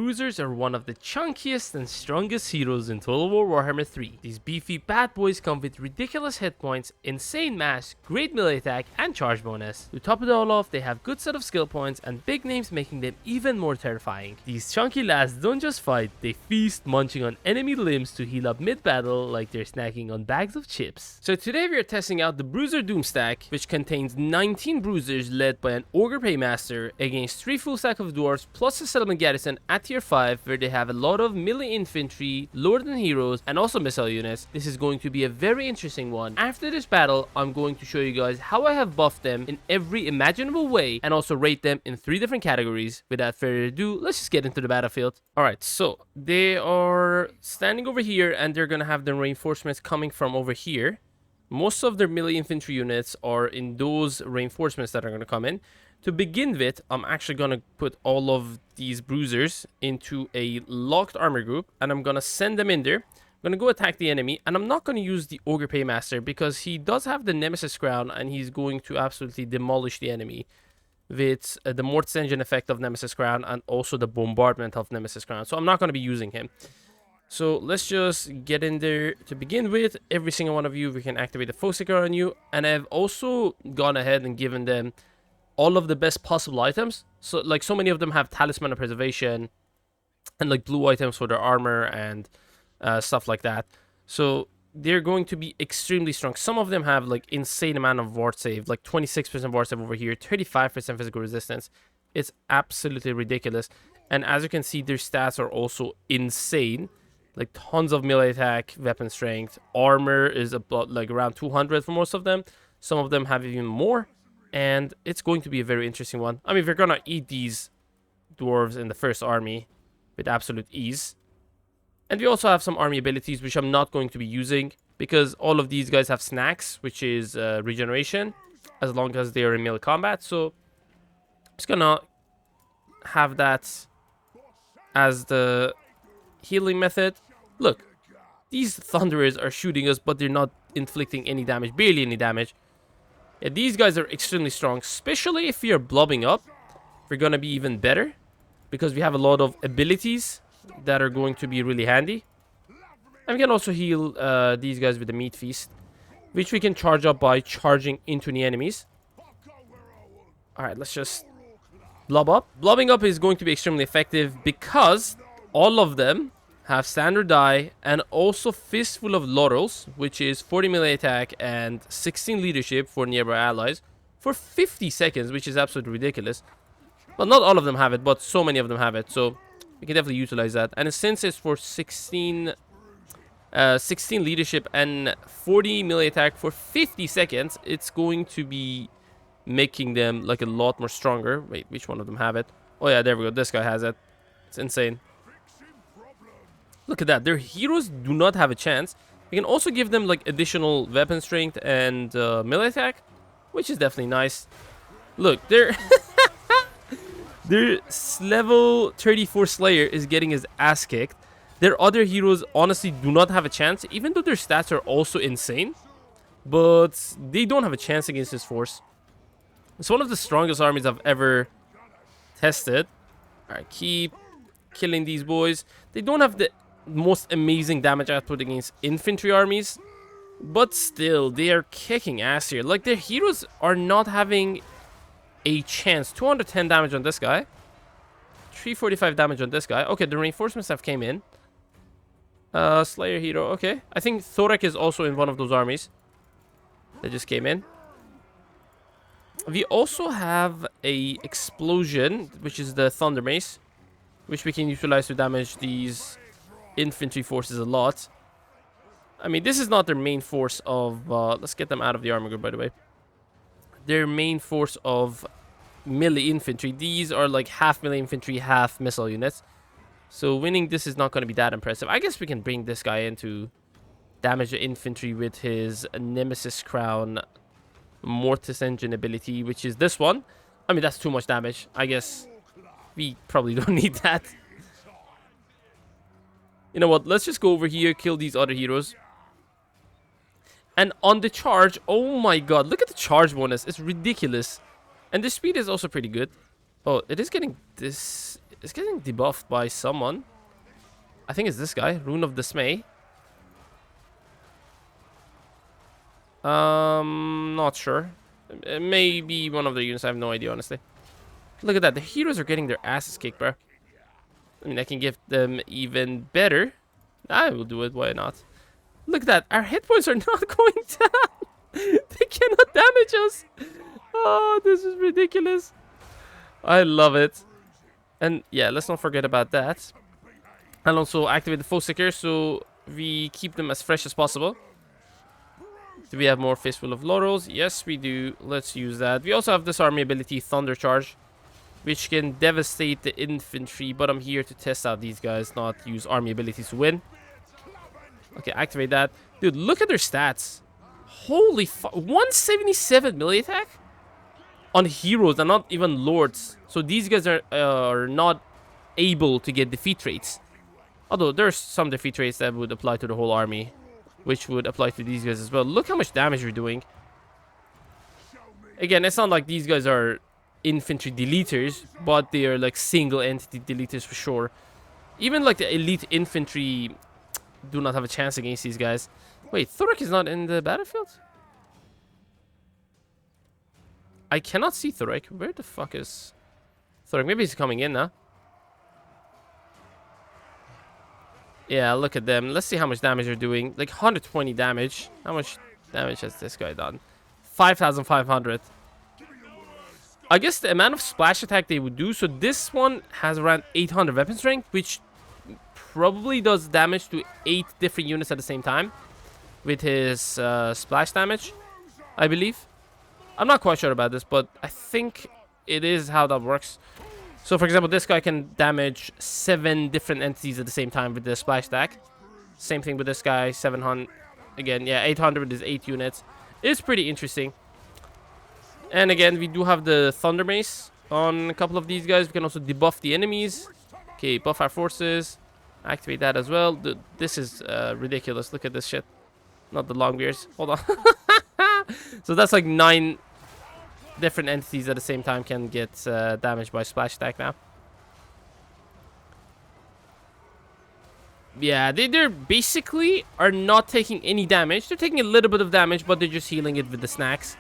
Bruisers are one of the chunkiest and strongest heroes in Total War Warhammer 3. These beefy bad boys come with ridiculous hit points, insane mass, great melee attack, and charge bonus. To top it all off, they have good set of skill points and big names making them even more terrifying. These chunky lads don't just fight, they feast, munching on enemy limbs to heal up mid-battle like they're snacking on bags of chips. So today we are testing out the Bruiser Doomstack, which contains 19 Bruisers led by an Ogre Paymaster against 3 full stack of dwarves plus a settlement garrison at tier 5 where they have a lot of melee infantry, lower than heroes, and also missile units. This is going to be a very interesting one. After this battle, I'm going to show you guys how I have buffed them in every imaginable way and also rate them in 3 different categories. Without further ado, let's just get into the battlefield. Alright, so they are standing over here and they're gonna have the reinforcements coming from over here. Most of their melee infantry units are in those reinforcements that are going to come in. To begin with, I'm actually going to put all of these Bruisers into a locked armor group, and I'm going to send them in there. I'm going to go attack the enemy, and I'm not going to use the Ogre Paymaster because he does have the Nemesis Crown, and he's going to absolutely demolish the enemy with the Mortis Engine effect of Nemesis Crown and also the bombardment of Nemesis Crown. So I'm not going to be using him. So let's just get in there to begin with. Every single one of you, we can activate the Focuser on you. And I've also gone ahead and given them all of the best possible items. So like so many of them have Talisman of Preservation and like blue items for their armor and stuff like that. So they're going to be extremely strong. Some of them have like insane amount of ward save, like 26% ward save over here, 35% physical resistance. It's absolutely ridiculous. And as you can see, their stats are also insane. Like tons of melee attack, weapon strength, armor is about like around 200 for most of them. Some of them have even more, and it's going to be a very interesting one. I mean, we're gonna eat these dwarves in the first army with absolute ease. And we also have some army abilities which I'm not going to be using because all of these guys have snacks, which is regeneration, as long as they are in melee combat. So I'm just gonna have that as the healing method. Look, these Thunderers are shooting us, but they're not inflicting any damage, barely any damage. Yeah, these guys are extremely strong, especially if we are blobbing up. We're gonna be even better because we have a lot of abilities that are going to be really handy. And we can also heal these guys with the Meat Feast, which we can charge up by charging into the enemies. Alright, let's just blob up. Blobbing up is going to be extremely effective because all of them have standard die and also Fistful of Laurels, which is 40 melee attack and 16 leadership for nearby allies for 50 seconds, which is absolutely ridiculous. Well, not all of them have it, but so many of them have it, so we can definitely utilize that. And since it's for 16 leadership and 40 melee attack for 50 seconds, it's going to be making them like a lot more stronger. Wait, which one of them have it? Oh yeah, there we go. This guy has it. It's insane. Look at that. Their heroes do not have a chance. You can also give them like additional weapon strength and melee attack, which is definitely nice. Look, their level 34 Slayer is getting his ass kicked. Their other heroes honestly do not have a chance, even though their stats are also insane. But they don't have a chance against this force. It's one of the strongest armies I've ever tested. Alright, keep killing these boys. They don't have the most amazing damage output against infantry armies, but still they are kicking ass here. Like, their heroes are not having a chance. 210 damage on this guy, 345 damage on this guy. Okay, the reinforcements have came in. Slayer hero. Okay, I think Thorak is also in one of those armies that just came in. We also have a explosion, which is the Thunder Mace, which we can utilize to damage these infantry forces a lot. I mean, this is not their main force of... let's get them out of the armor group, by the way. Their main force of melee infantry. These are like half melee infantry, half missile units. So winning this is not going to be that impressive. I guess we can bring this guy in to damage the infantry with his Nemesis Crown Mortis Engine ability, which is this one. I mean, that's too much damage. I guess we probably don't need that. You know what? Let's just go over here, kill these other heroes. And on the charge, oh my god, look at the charge bonus. It's ridiculous. And the speed is also pretty good. Oh, it is getting this. It's getting debuffed by someone. I think it's this guy, Rune of Dismay. Not sure. Maybe one of the units. I have no idea, honestly. Look at that. The heroes are getting their asses kicked, bro. I mean, I can give them even better. I will do it. Why not? Look at that. Our hit points are not going down. They cannot damage us. Oh, this is ridiculous. I love it. And yeah, let's not forget about that. And also activate the foe seeker so we keep them as fresh as possible. Do we have more Fistful of Laurels? Yes, we do. Let's use that. We also have this army ability, Thunder Charge, which can devastate the infantry. But I'm here to test out these guys, not use army abilities to win. Okay, activate that. Dude, look at their stats. Holy fuck. 177 melee attack? On heroes and not even lords. So these guys are not able to get defeat rates. Although there's some defeat rates that would apply to the whole army, which would apply to these guys as well. Look how much damage you're doing. Again, it's not like these guys are infantry deleters, but they are like single entity deleters for sure. Even like the elite infantry do not have a chance against these guys. Wait, Thorek is not in the battlefield? I cannot see Thorek. Where the fuck is Thorek? Maybe he's coming in now. Yeah, look at them. Let's see how much damage they're doing. Like 120 damage. How much damage has this guy done? 5,500. I guess the amount of splash attack they would do. So this one has around 800 weapon strength, which probably does damage to 8 different units at the same time with his splash damage, I believe. I'm not quite sure about this, but I think it is how that works. So, for example, this guy can damage 7 different entities at the same time with the splash stack. Same thing with this guy, 700. Again, yeah, 800 is 8 units. It's pretty interesting. And again, we do have the Thunder Mace on a couple of these guys. We can also debuff the enemies. Okay, buff our forces. Activate that as well. This is ridiculous. Look at this shit. Not the Longbeards. Hold on. So that's like 9 different entities at the same time can get damaged by splash attack now. Yeah, they're basically are not taking any damage. They're taking a little bit of damage, but they're just healing it with the snacks.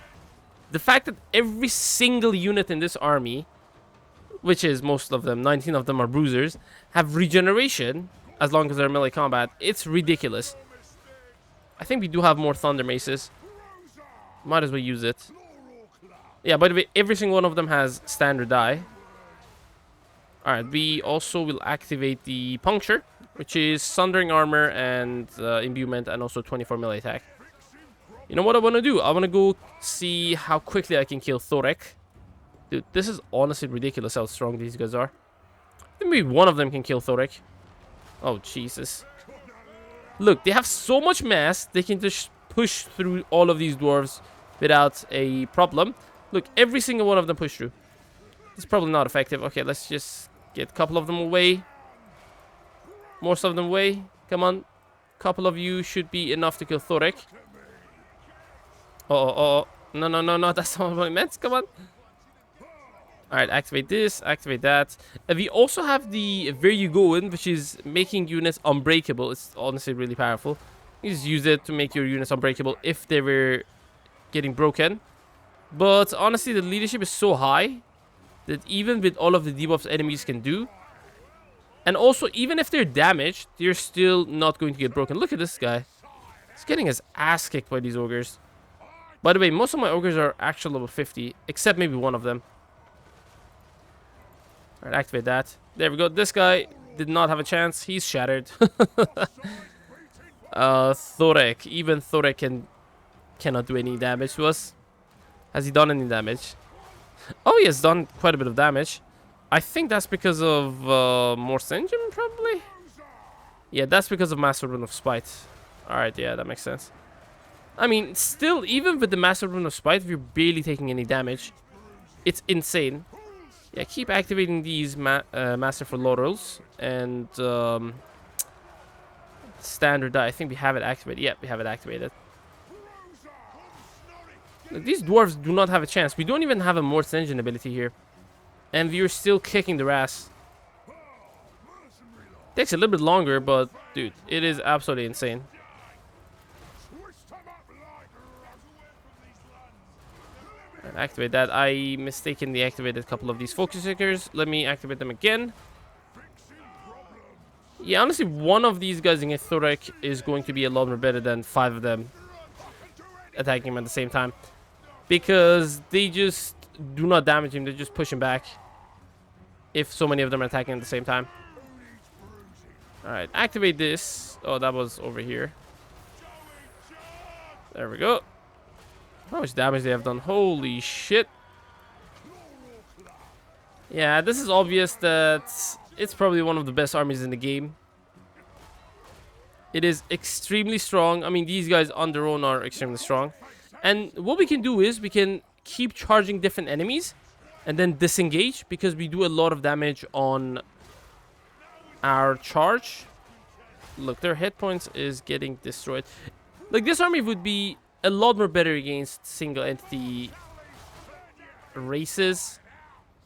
The fact that every single unit in this army, which is most of them, 19 of them are Bruisers, have regeneration as long as they're melee combat, it's ridiculous. I think we do have more Thunder Maces. Might as well use it. Yeah, by the way, every single one of them has standard die. Alright, we also will activate the Puncture, which is Sundering Armor and Imbuement, and also 24 melee attack. You know what I want to do? I want to go see how quickly I can kill Thorek. Dude, this is honestly ridiculous how strong these guys are. I think maybe one of them can kill Thorek. Oh, Jesus. Look, they have so much mass, they can just push through all of these dwarves without a problem. Look, every single one of them push through. It's probably not effective. Okay, let's just get a couple of them away. Most of them away. Come on. A couple of you should be enough to kill Thorek. Oh. No. That's not what I meant. Come on. Alright, activate this. Activate that. And we also have the Where You Going, which is making units unbreakable. It's honestly really powerful. You just use it to make your units unbreakable if they were getting broken. But honestly, the leadership is so high that even with all of the debuffs enemies can do, and also even if they're damaged, they're still not going to get broken. Look at this guy. He's getting his ass kicked by these ogres. By the way, most of my ogres are actual level 50, except maybe one of them. Alright, activate that. There we go. This guy did not have a chance. He's shattered. Thorek. Even Thorek cannot do any damage to us. Has he done any damage? Oh, he has done quite a bit of damage. I think that's because of Morse Engine, probably? Yeah, that's because of Master Rune of Spite. Alright, yeah, that makes sense. I mean, still, even with the Master Rune of Spite, we're barely taking any damage. It's insane. Yeah, keep activating these Masterful Laurels and standard die. I think we have it activated. Yeah, we have it activated. Look, these dwarves do not have a chance. We don't even have a Morse Engine ability here. And we're still kicking their ass. Takes a little bit longer, but dude, it is absolutely insane. And activate that. I mistakenly activated a couple of these focus seekers. Let me activate them again. Yeah, honestly, one of these guys in a Thorek is going to be a lot more better than 5 of them attacking him at the same time. Because they just do not damage him, they just push him back. If so many of them are attacking at the same time. Alright, activate this. Oh, that was over here. There we go. How much damage they have done. Holy shit. Yeah, this is obvious that it's probably one of the best armies in the game. It is extremely strong. I mean, these guys on their own are extremely strong. And what we can do is we can keep charging different enemies and then disengage, because we do a lot of damage on our charge. Look, their hit points is getting destroyed. Like, this army would be a lot more better against single entity races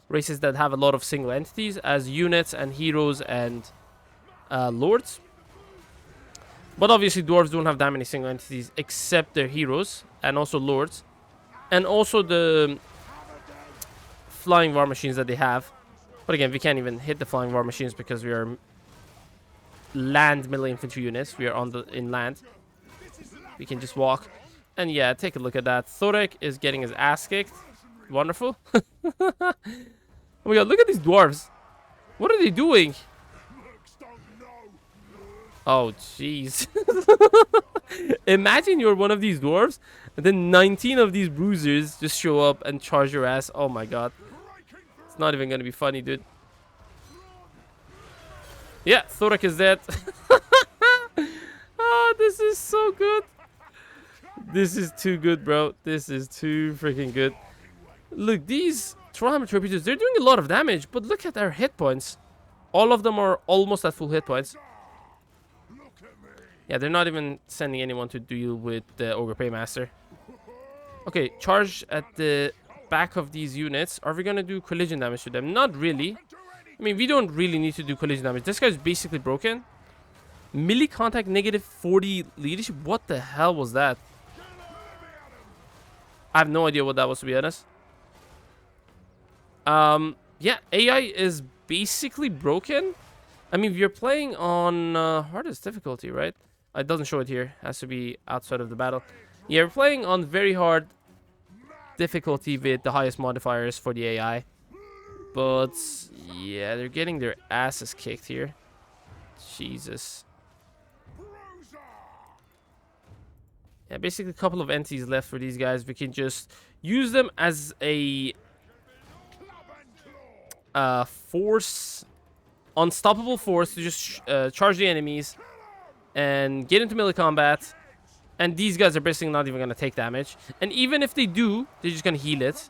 that have a lot of single entities as units and heroes and lords. But obviously dwarves don't have that many single entities except their heroes and also lords, and also the flying war machines that they have. But again, we can't even hit the flying war machines because we are land melee infantry units. We are on the inland. We can just walk. And yeah, take a look at that. Thorek is getting his ass kicked. Wonderful. Oh my god, look at these dwarves. What are they doing? Oh, jeez. Imagine you're one of these dwarves, and then 19 of these bruisers just show up and charge your ass. Oh my god. It's not even gonna be funny, dude. Yeah, Thorek is dead. Oh, this is so good. This is too good, bro. This is too freaking good. Look, these Trollhammer torpedoes, they're doing a lot of damage, but look at their hit points. All of them are almost at full hit points. Yeah, they're not even sending anyone to deal with the Ogre Paymaster. Okay, charge at the back of these units. Are we gonna do collision damage to them? Not really. I mean, we don't really need to do collision damage. This guy's basically broken. Melee contact negative 40 leadership. What the hell was that? I have no idea what that was, to be honest. Yeah, AI is basically broken. I mean, we're playing on hardest difficulty, right? It doesn't show it here. It has to be outside of the battle. Yeah, we're playing on very hard difficulty with the highest modifiers for the AI. But yeah, they're getting their asses kicked here. Jesus. Yeah, basically a couple of entities left for these guys. We can just use them as a force, unstoppable force to just charge the enemies and get into melee combat. And these guys are basically not even going to take damage. And even if they do, they're just going to heal it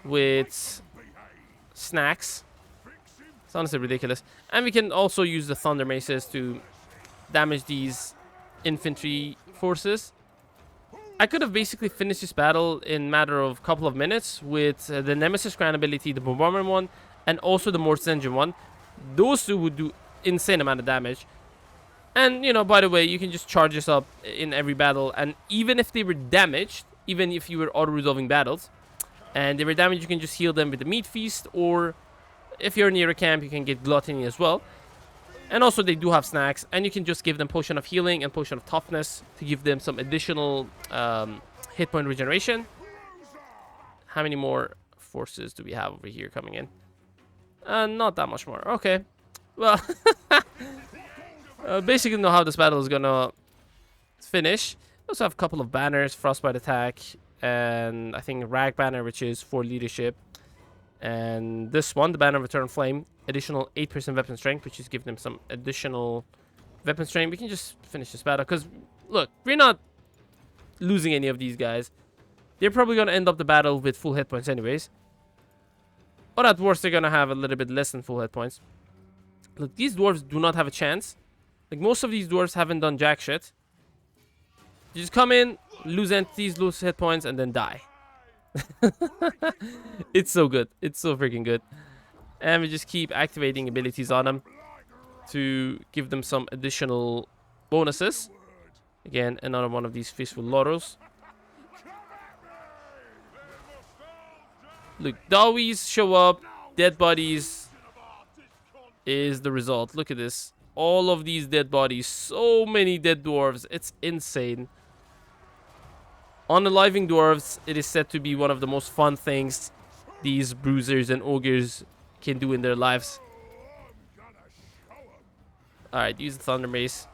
with snacks. It's honestly ridiculous. And we can also use the thunder maces to damage these infantry forces. I could have basically finished this battle in a matter of a couple of minutes with the Nemesis Crown ability, the Bombardment one, and also the Mortis Engine one. Those two would do insane amount of damage. And, you know, by the way, you can just charge this up in every battle. And even if they were damaged, even if you were auto-resolving battles, and they were damaged, you can just heal them with the Meat Feast. Or if you're near a camp, you can get Gluttony as well. And also, they do have snacks. And you can just give them Potion of Healing and Potion of Toughness to give them some additional hit point regeneration. How many more forces do we have over here coming in? Not that much more. Okay. Well... basically know how this battle is gonna finish. We also have a couple of banners, Frostbite Attack, and I think Rag Banner, which is for leadership. And this one, the Banner of Eternal Flame, additional 8% weapon strength, which is giving them some additional weapon strength. We can just finish this battle, because, look, we're not losing any of these guys. They're probably gonna end up the battle with full hit points anyways. Or at worst, they're gonna have a little bit less than full hit points. Look, these dwarves do not have a chance. Like, most of these dwarves haven't done jack shit. You just come in, lose entities, lose hit points, and then die. It's so good. It's so freaking good. And we just keep activating abilities on them to give them some additional bonuses. Again, another one of these fistful laurels. Look, Dowies show up. Dead bodies is the result. Look at this. All of these dead bodies. So many dead dwarves. It's insane. Unaliving dwarves, it is said to be one of the most fun things these bruisers and ogres can do in their lives. Alright, use the Thunder Mace.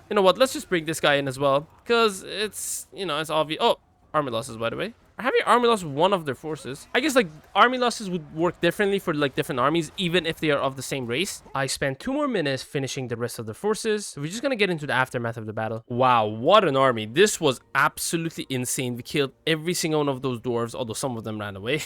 You know what? Let's just bring this guy in as well. Because it's, you know, it's obvious. Oh, army losses, by the way. Are having army loss one of their forces? I guess, like, army losses would work differently for, like, different armies, even if they are of the same race. I spent 2 more minutes finishing the rest of the forces. So we're just gonna get into the aftermath of the battle. Wow, what an army. This was absolutely insane. We killed every single one of those dwarves, although some of them ran away.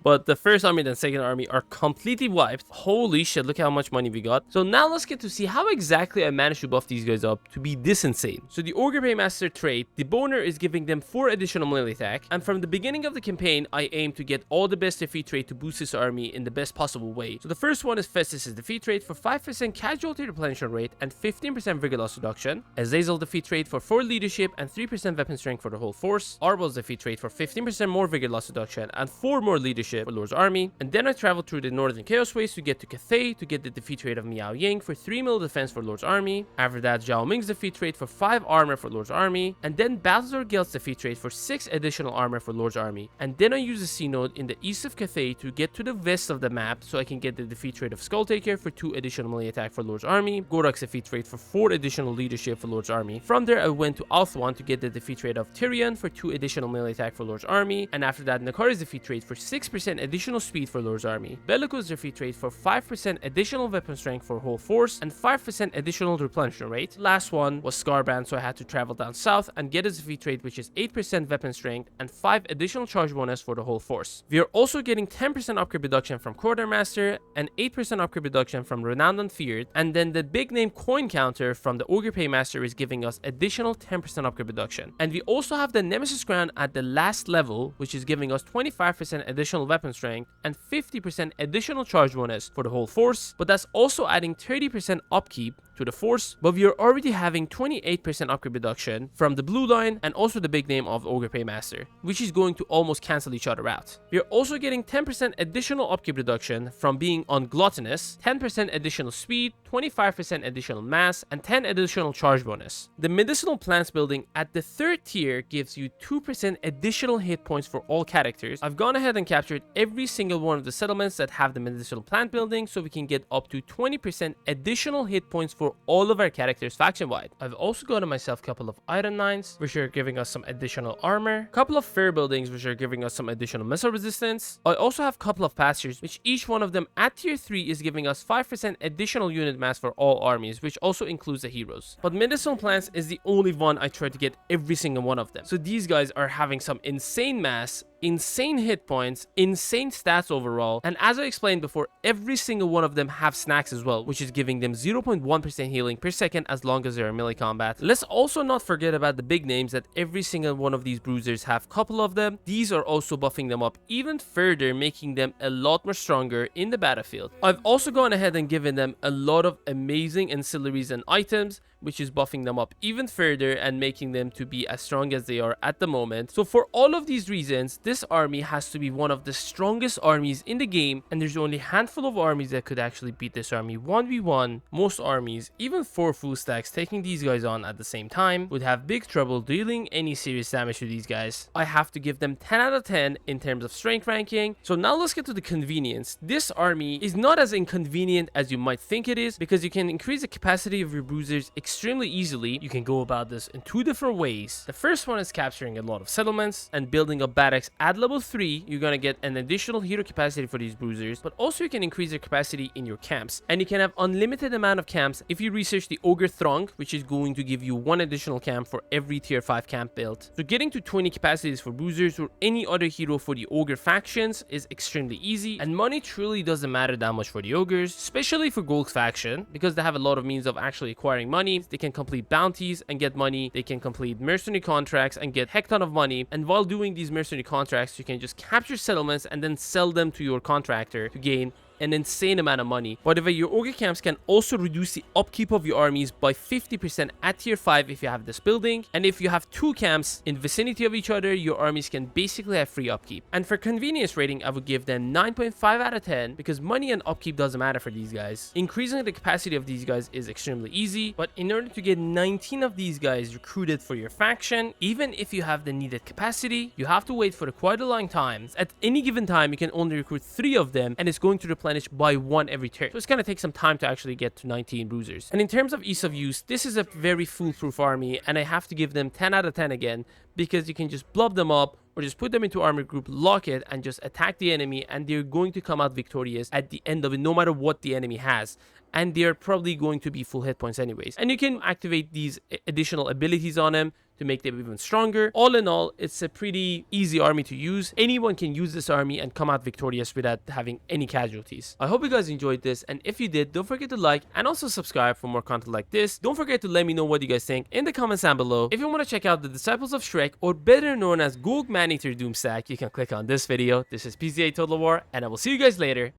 But the first army and the second army are completely wiped. Holy shit, look how much money we got. So now let's get to see how exactly I managed to buff these guys up to be this insane. So the Ogre Paymaster trait, the Boner is giving them 4 additional melee attack. And from the beginning of the campaign, I aim to get all the best defeat rate to boost this army in the best possible way. So the first one is Festus's defeat rate for 5% casualty replenishment rate and 15% vigor loss reduction. Azazel defeat rate for 4 leadership and 3% weapon strength for the whole force. Arbel's defeat rate for 15% more vigor loss reduction and 4 more leadership for Lord's army. And then I travel through the northern chaos ways to get to Cathay to get the defeat rate of Miao Ying for 3 mil defense for Lord's army. After that, Zhao Ming's defeat rate for 5 armor for Lord's army. And then Balthazar Gelt's defeat rate for 6 additional armor for Lord's army. And then I use the C node in the east of Cathay to get to the west of the map so I can get the defeat rate of Skulltaker for 2 additional melee attack for Lord's army, Gorak's defeat rate for 4 additional leadership for Lord's army. From there I went to Althwan to get the defeat rate of Tyrion for 2 additional melee attack for Lord's army, and after that Nakari's defeat rate for 6% additional speed for Lord's army, Bellico's defeat rate for 5% additional weapon strength for whole force and 5% additional replenishment rate. Last one was Scarbrand, so I had to travel down south and get his defeat rate, which is 8% weapon strength and 5 additional charge bonus for the whole force. We are also getting 10% upgrade reduction from Quartermaster and 8% upgrade reduction from Renowned and Feared, and then the big name coin counter from the Ogre Paymaster is giving us additional 10% upgrade reduction. And we also have the Nemesis Crown at the last level, which is giving us 25% additional weapon strength and 50% additional charge bonus for the whole force, but that's also adding 30% upkeep to the force, but we are already having 28% upgrade reduction from the blue line and also the big name of Ogre Paymaster, which is going to almost cancel each other out. We are also getting 10% additional upkeep reduction from being on Gluttonous, 10% additional speed, 25% additional mass, and 10 additional charge bonus. The medicinal plants building at the 3rd tier gives you 2% additional hit points for all characters. I've gone ahead and captured every single one of the settlements that have the medicinal plant building so we can get up to 20% additional hit points for all of our characters faction-wide. I've also gotten myself a couple of Iron 9s, which are giving us some additional armor, a couple of fair buildings, which are giving us some additional missile resistance. I also have a couple of pastures, which each one of them at tier 3 is giving us 5% additional unit mass for all armies, which also includes the heroes. But medicinal plants is the only one I try to get every single one of them. So these guys are having some insane mass, insane hit points, insane stats overall, and as I explained before, every single one of them have snacks as well, which is giving them 0.1% healing per second as long as they're in melee combat. Let's also not forget about the big names that every single one of these bruisers have a couple of them. These are also buffing them up even further, making them a lot more stronger in the battlefield. I've also gone ahead and given them a lot of amazing ancillaries and items, which is buffing them up even further and making them to be as strong as they are at the moment. So for all of these reasons, this army has to be one of the strongest armies in the game, and there's only a handful of armies that could actually beat this army 1v1. Most armies, even 4 full stacks taking these guys on at the same time, would have big trouble dealing any serious damage to these guys. I have to give them 10 out of 10 in terms of strength ranking. So now let's get to the convenience. This army is not as inconvenient as you might think it is, because you can increase the capacity of your bruisers extremely easily. You can go about this in 2 different ways. The first one is capturing a lot of settlements and building up barracks at level 3. You're gonna get an additional hero capacity for these bruisers, but also you can increase their capacity in your camps, and you can have unlimited amount of camps if you research the Ogre Throng, which is going to give you 1 additional camp for every tier 5 camp build. So getting to 20 capacities for bruisers or any other hero for the Ogre factions is extremely easy, and money truly doesn't matter that much for the Ogres, especially for Gold faction, because they have a lot of means of actually acquiring money army, they can complete bounties and get money, they can complete mercenary contracts and get heck ton of money, and while doing these mercenary contracts, you can just capture settlements and then sell them to your contractor to gain an insane amount of money. By the way, your ogre camps can also reduce the upkeep of your armies by 50% at tier 5 if you have this building, and if you have 2 camps in vicinity of each other, your armies can basically have free upkeep. And for convenience rating, I would give them 9.5 out of 10 because money and upkeep doesn't matter for these guys. Increasing the capacity of these guys is extremely easy, but in order to get 19 of these guys recruited for your faction, even if you have the needed capacity, you have to wait for quite a long time. At any given time, you can only recruit 3 of them, and it's going to replenish by 1 every turn. So it's going to take some time to actually get to 19 bruisers. And in terms of ease of use, this is a very foolproof army, and I have to give them 10 out of 10 again, because you can just blob them up or just put them into armor group, lock it, and just attack the enemy, and they're going to come out victorious at the end of it, no matter what the enemy has. And they're probably going to be full hit points anyways. And you can activate these additional abilities on them to make them even stronger. All in all, it's a pretty easy army to use. Anyone can use this army and come out victorious without having any casualties. I hope you guys enjoyed this, and if you did, don't forget to like and also subscribe for more content like this. Don't forget to let me know what you guys think in the comments down below. If you want to check out the Disciples of Shrek, or better known as Gog Man Eater Doomstack, you can click on this video. This is PCA Total War, and I will see you guys later.